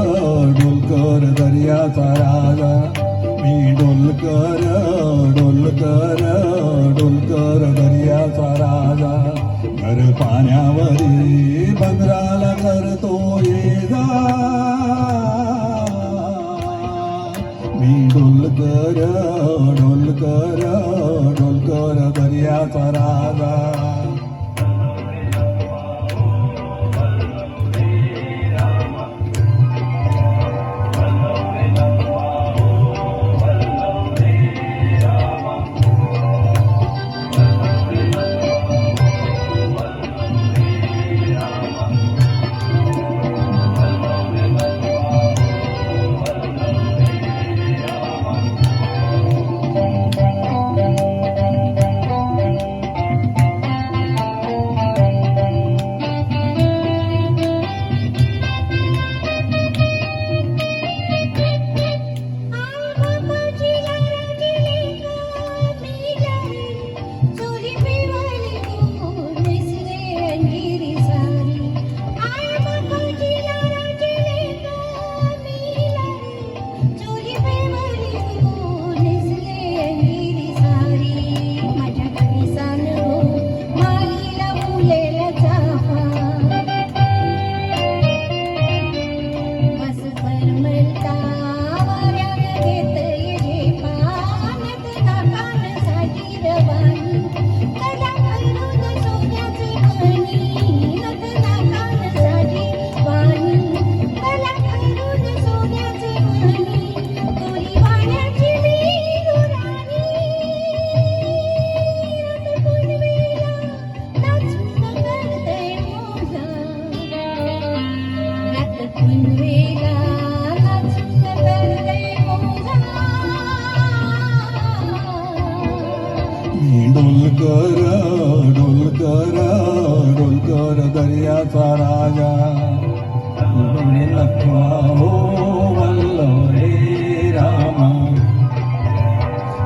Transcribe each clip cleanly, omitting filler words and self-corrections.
डोलकर दर्याचा राजा मी डोलकर डोलकर डोलकर दर्याचा राजा घर पाण्यावरी बंदराला करतो ये जा मी डोलकर डोलकर डोलकर दर्याचा राजा डोलकर डोलकर डोलकर दर्याचा राजा लखवा हो वल्लव रे रामा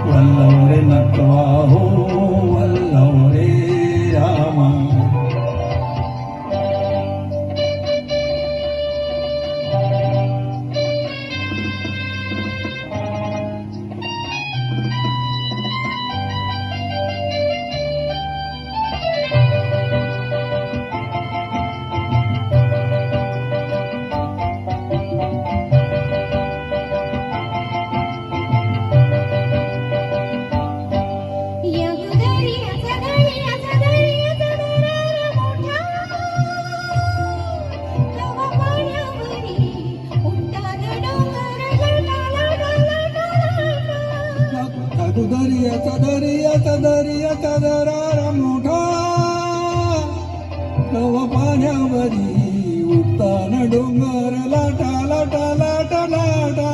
वल्लव रे लखवा हो वल्लव रे रामा दर्याचा दर्याचा दर्याचा दरारा मोठा कवा पाण्यावरी उठताना डोंगर लाटा लाटा लाटा लाटा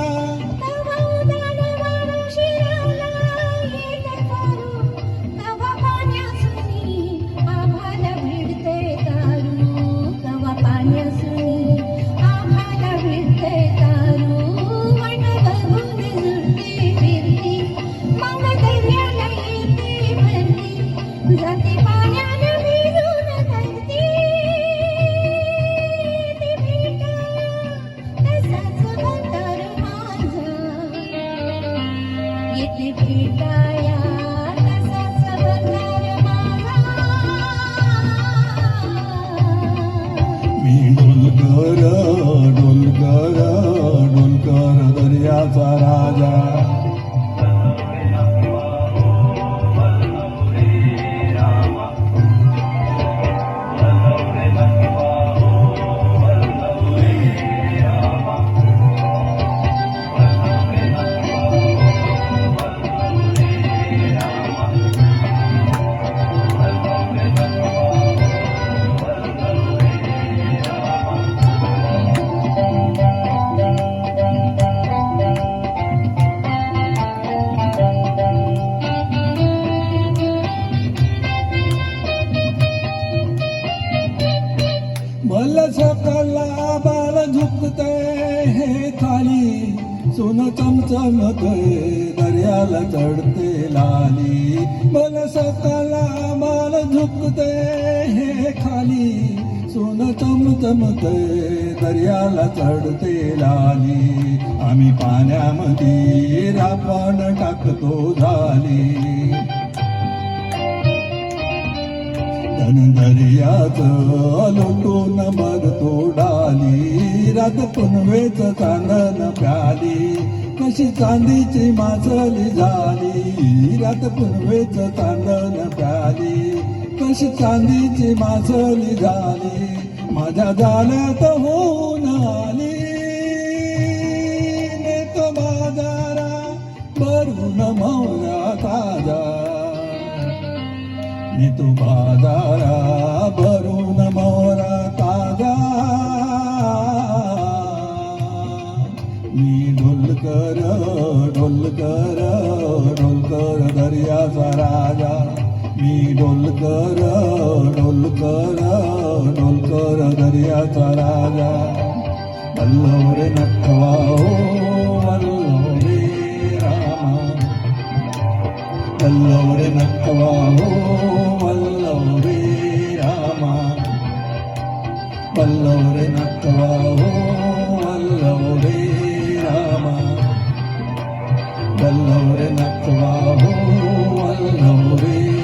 मी डोलकर डोलकर डोलकर दर्याचा राजा सकला बाल झुकते हे खाली सोन चमचमते दर्याला चढते लाली बल सकला बाल झुकते हे खाली सोन चमचमते दर्याला चढते लाली आम्ही पाण्यामध्ये रापण टाकतो झाली दर्याचं लोटून मरतो डाली रात पुनवेच चांदण प्याली कशी चांदीची मासली झाली रात पुनवेच चांदण प्याली कशी चांदीची मासली झाली माझ्या जाण्यात होऊन आली नेतो बाजारा भरून मौरा ताजा नेतो बाजारा भरून मौरा ताजा मी ढोलकर ढोलकर ढोलकर दर्याचा राजा मी ढोलकर ढोलकर ढोलकर दर्याचा राजा वल्लव रे नटवा हो वल्लव रे रामा वल्लव रे नटवा हो वल्लव रे रामा वल्लव रे नटवा हो वल्लव रे रामा वल्लव रे नटवा हो वल्लव रे